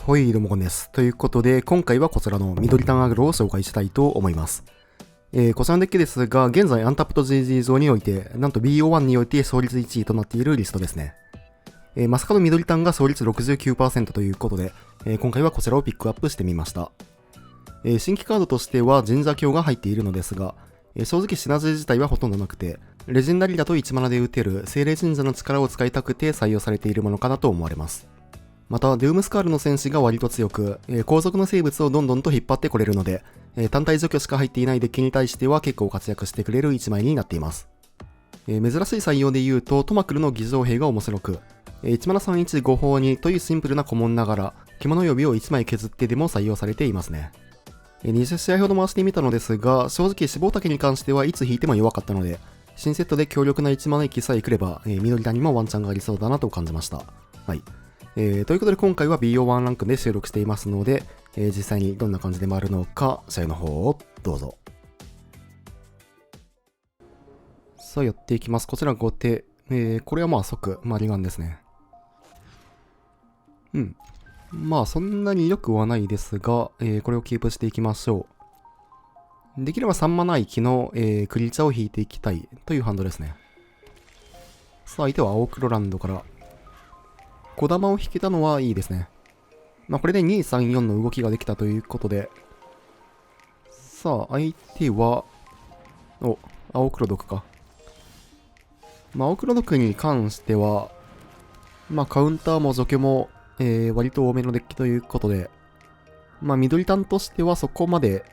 ほい、どうもこんです。ということで、今回はこちらの緑タンアグロを紹介したいと思います。こちらのデッキですが、現在アンタップと GG 上において、なんと BO1 において勝率1位となっているリストですね。まさかの緑タンが勝率 69% ということで、今回はこちらをピックアップしてみました。新規カードとしては神社鏡が入っているのですが、正直シナジー自体はほとんどなくて、レジェンダリーだと1マナで打てる精霊神社の力を使いたくて採用されているものかなと思われます。また、デュームスカールの戦士が割と強く、後続の生物をどんどんと引っ張ってこれるので、単体除去しか入っていないデッキに対しては結構活躍してくれる1枚になっています。珍しい採用で言うと、トマクルの偽造兵が面白く、1マナ315法2というシンプルな古文ながら、獣呼びを1枚削ってでも採用されていますね。20試合ほど回してみたのですが、正直脂肪竹に関してはいつ引いても弱かったので、新セットで強力な1マナ域さえ来れば、緑谷にもワンチャンがありそうだなと感じました。はい。ということで今回は BO1 ランクで収録していますので、実際にどんな感じで回るのか、試合の方をどうぞ。さあやっていきます。こちら後手。これはまあ即、リガンですね。まあそんなに良くはないですが、これをキープしていきましょう。できれば3マナ域の、クリーチャーを引いていきたいというハンドですね。さあ相手は青黒ランドから、小玉を引けたのはいいですね。これで2、3、4の動きができたということで、さあ、相手は、青黒毒か。青黒毒に関しては、カウンターも除去も、割と多めのデッキということで、緑単としてはそこまで、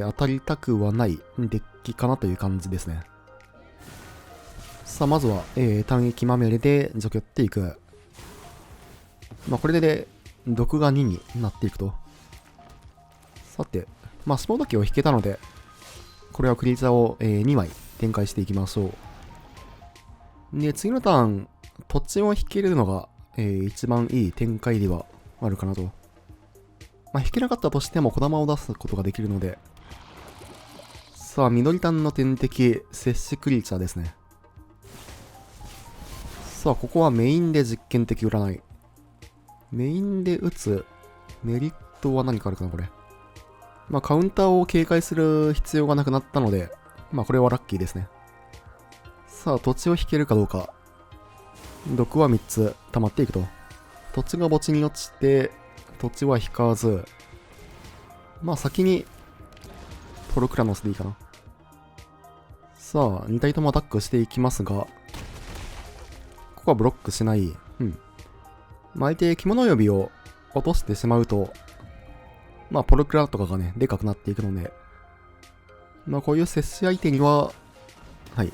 当たりたくはないデッキかなという感じですね。さあ、まずは、単液まみれで除去っていく。これで、毒が2になっていくと。さて、スポート機を引けたので、これはクリーチャーを、2枚展開していきましょう。で、次のターン、土地を引けるのが、一番いい展開ではあるかなと。引けなかったとしても小玉を出すことができるので、さあ、緑単の天敵、摂氏クリーチャーですね。さあ、ここはメインで実験的占い。メインで打つメリットは何かあるかな、これ。カウンターを警戒する必要がなくなったので、これはラッキーですね。さあ、土地を引けるかどうか。毒は3つ溜まっていくと。土地が墓地に落ちて、土地は引かず、先に、トロクラノスでいいかな。さあ、2体ともアタックしていきますが、ここはブロックしない。相手、獣呼びを落としてしまうと、ポロクラとかがね、でかくなっていくので、こういう接し相手には、はい、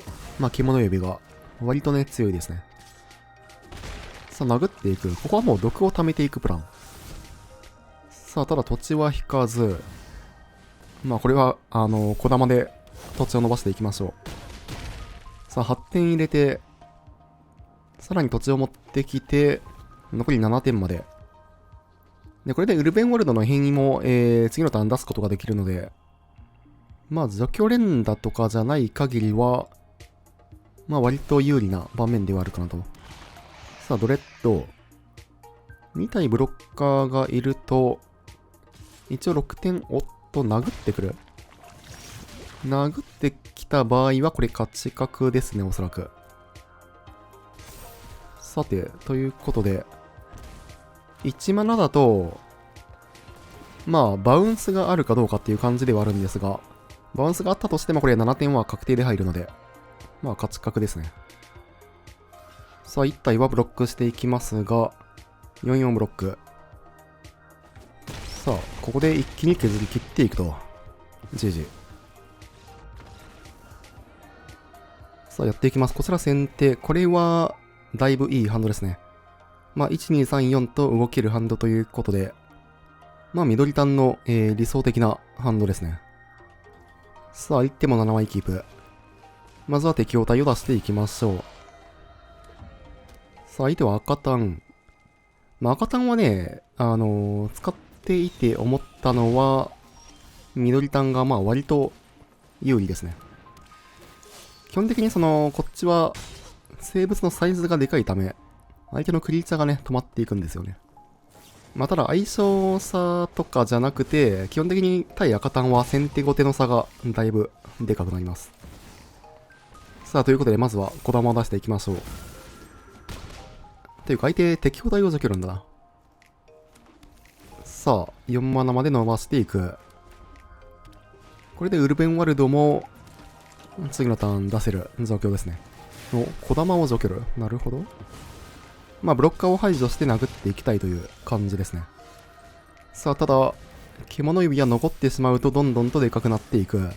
獣呼びが割とね、強いですね。さあ、殴っていく。ここはもう毒を溜めていくプラン。さあ、ただ土地は引かず、これは、小玉で土地を伸ばしていきましょう。さあ、8点入れて、さらに土地を持ってきて、残り7点まで。で、これでウルベンワルドの変異も、次のターン出すことができるので、除去連打とかじゃない限りは、割と有利な場面ではあるかなと。さあ、ドレッド。2体ブロッカーがいると、一応6点、殴ってくる。殴ってきた場合は、これ勝ち確ですね、おそらく。さて、ということで、1マナだと、バウンスがあるかどうかっていう感じではあるんですが、バウンスがあったとしてもこれ7点は確定で入るので、勝ち確ですね。さあ、1体はブロックしていきますが、44ブロック。さあ、ここで一気に削り切っていくと。GG。さあ、やっていきます。こちら先手。これは、だいぶいいハンドですね。1、2、3、4と動けるハンドということで、緑単の、理想的なハンドですね。さあ、相手も7枚キープ。まずは適応体を出していきましょう。さあ、相手は赤単。赤単はね、使っていて思ったのは、緑単が割と有利ですね。基本的にこっちは、生物のサイズがでかいため、相手のクリーチャーがね、止まっていくんですよね。まあ、ただ相性差とかじゃなくて、基本的に対赤単は先手後手の差がだいぶでかくなります。さあ、ということで、まずは小玉を出していきましょう。というか、相手適応対応除去るんだな。さあ、4マナまで伸ばしていく。これでウルベンワルドも、次のターン出せる状況ですね。お、小玉を除去る。なるほど。まあ、ブロッカーを排除して殴っていきたいという感じですね。さあ、ただ、獣指が残ってしまうとどんどんとでかくなっていく。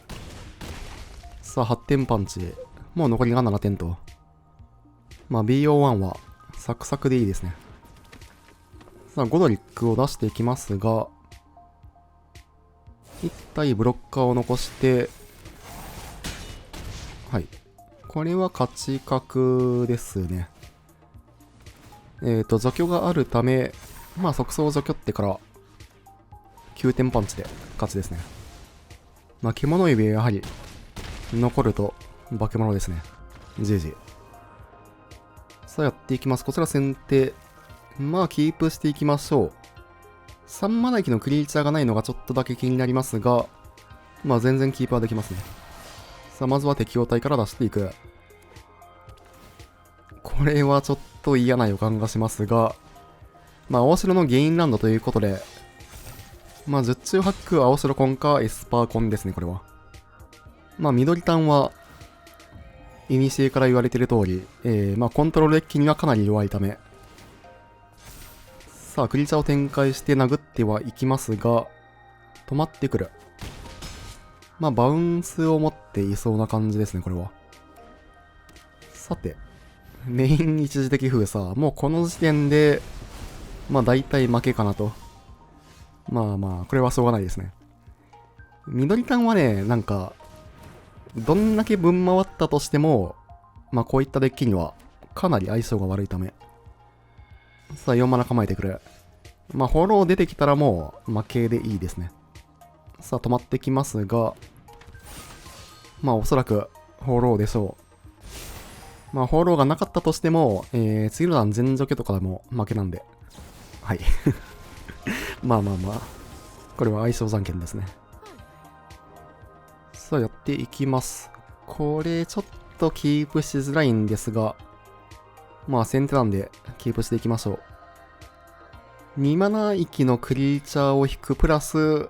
さあ、8点パンチ。もう残りが7点と。まあ、BO1 はサクサクでいいですね。さあ、ゴドリックを出していきますが、1体ブロッカーを残して、はい。これは勝ち確ですね。除去があるため、まあ、即走除去ってから、9点パンチで勝ちですね。まあ、獣指やはり、残ると、化け物ですね。GG。さあ、やっていきます。こちら先手。まあ、キープしていきましょう。3マナ駅のクリーチャーがないのがちょっとだけ気になりますが、まあ、全然キープはできますね。さあ、まずは適応体から出していく。これはちょっと嫌な予感がしますが、まあ、青白のゲインランドということで、まあ、十中八九青白コンかエスパーコンですね、これは。まあ、緑単は、イニシエから言われている通り、まあ、コントロールデッキにはかなり弱いため、さあ、クリーチャーを展開して殴ってはいきますが、止まってくる。まあ、バウンスを持っていそうな感じですね、これは。さて、メイン一時的封鎖。もうこの時点で、まあ大体負けかなと。まあまあ、これはしょうがないですね。緑単はね、なんか、どんだけ分回ったとしても、まあこういったデッキにはかなり相性が悪いため。さあ、4マナ構えてくる。まあ、フォロー出てきたらもう負けでいいですね。さあ、止まってきますが、まあおそらくフォローでしょう。まあ、フォローがなかったとしても、次の段全除去とかでも負けなんで。はい。まあまあまあ。これは相性じゃんけんですね。さあ、やっていきます。これ、ちょっとキープしづらいんですが、まあ、先手なんで、キープしていきましょう。2マナ域のクリーチャーを引く、プラス、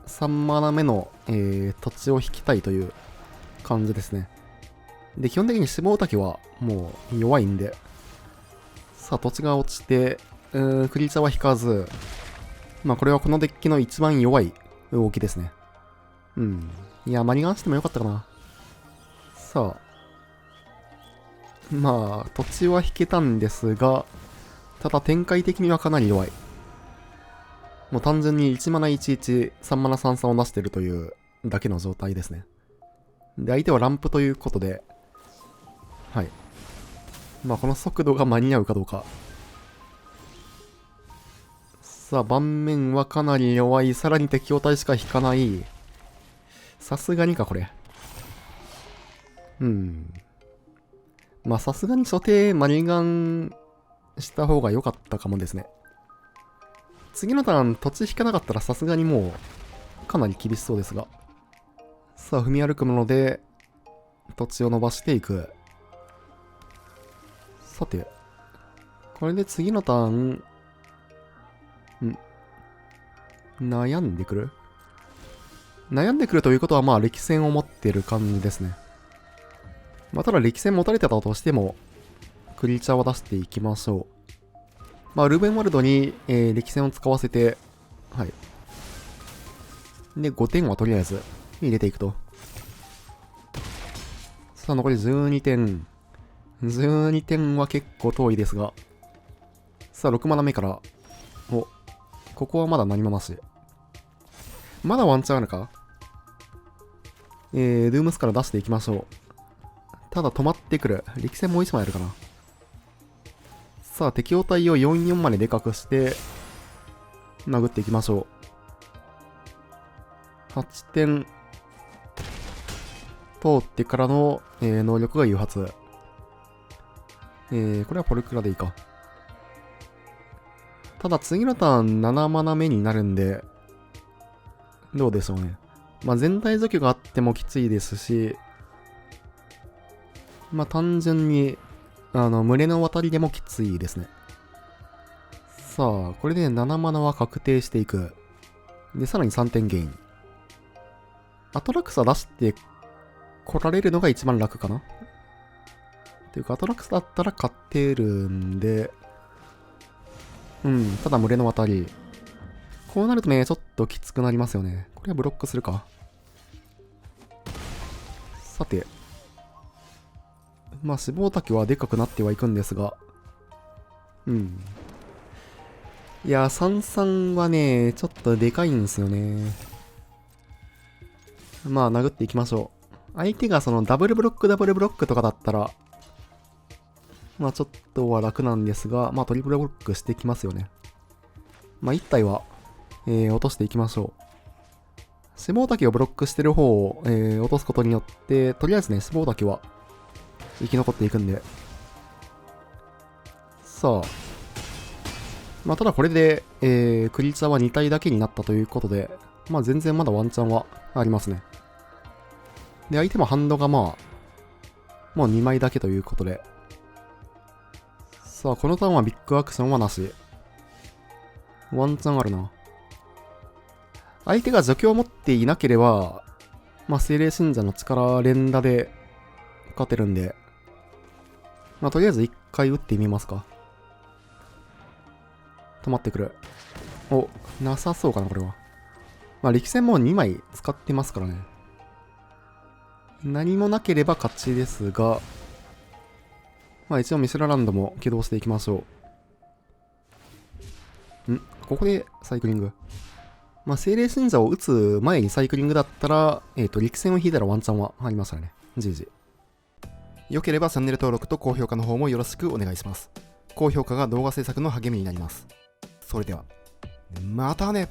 3マナ目の、土地を引きたいという感じですね。で、基本的に脂肪滝はもう弱いんで、さあ、土地が落ちて、クリーチャーは引かず、まあ、これはこのデッキの一番弱い動きですね。うん。いや、マリガンしてもよかったかな。さあ。まあ、土地は引けたんですが、ただ展開的にはかなり弱い。もう単純に1マナ11、3マナ33を出してるというだけの状態ですね。で、相手はランプということで、はい。まあ、この速度が間に合うかどうか。さあ、盤面はかなり弱い。さらに適応体しか引かない。さすがにか、これ。まあ、さすがに初手マリガンした方が良かったかもですね。次のターン土地引かなかったらさすがにもうかなり厳しそうですが。さあ、踏み歩くもので土地を伸ばしていく。さて、これで次のターン、悩んでくる悩んでくるということはまあ力戦を持ってる感じですね。まあただ力戦持たれてたとしても、クリーチャーを出していきましょう。まあルーベンワルドに、力戦を使わせて、はい。で、5点はとりあえず入れていくと。さあ残り12点。12点は結構遠いですが。さあ6マナ目から、お、ここはまだ何もなし。まだワンチャンあるかドゥームスから出していきましょう。ただ止まってくる。力戦もう1枚あるかな。さあ、適応体を44まででかくして、殴っていきましょう。8点。通ってからの、能力が誘発。これはポルクラでいいか。ただ次のターン7マナ目になるんで、どうでしょうね。まあ全体除去があってもきついですし、まあ単純に、群れの渡りでもきついですね。さあ、これで7マナは確定していく。で、さらに3点ゲイン。アトラクサ出して来られるのが一番楽かな。っていうか、アトラクサだったら勝てるんで、ただ群れの渡り。こうなるとね、ちょっときつくなりますよね。これはブロックするか。さて。まあ、脂肪滝はでかくなってはいくんですが。いや、33はね、ちょっとでかいんですよね。まあ、殴っていきましょう。相手がそのダブルブロックとかだったら、まあちょっとは楽なんですが、まあトリプルブロックしていきますよね。まあ1体は、落としていきましょう。脂肪滝をブロックしてる方を、落とすことによって、とりあえずね、脂肪滝は生き残っていくんで。さあ。まあただこれで、クリーチャーは2体だけになったということで、まあ全然まだワンチャンはありますね。で、相手もハンドがまあ、もう2枚だけということで。さあ、このターンはビッグアクションはなし。ワンチャンあるな。相手が除去を持っていなければ、まあ、精霊信者の力連打で勝てるんで、まあ、とりあえず一回打ってみますか。止まってくる。お、なさそうかな、これは。まあ、力戦も2枚使ってますからね。何もなければ勝ちですが、まあ一応ミシュラランドも起動していきましょう。ここでサイクリング。まあ精霊信者を打つ前にサイクリングだったら、力戦を引いたらワンチャンはありましたね。GG。良ければチャンネル登録と高評価の方もよろしくお願いします。高評価が動画制作の励みになります。それでは、またね。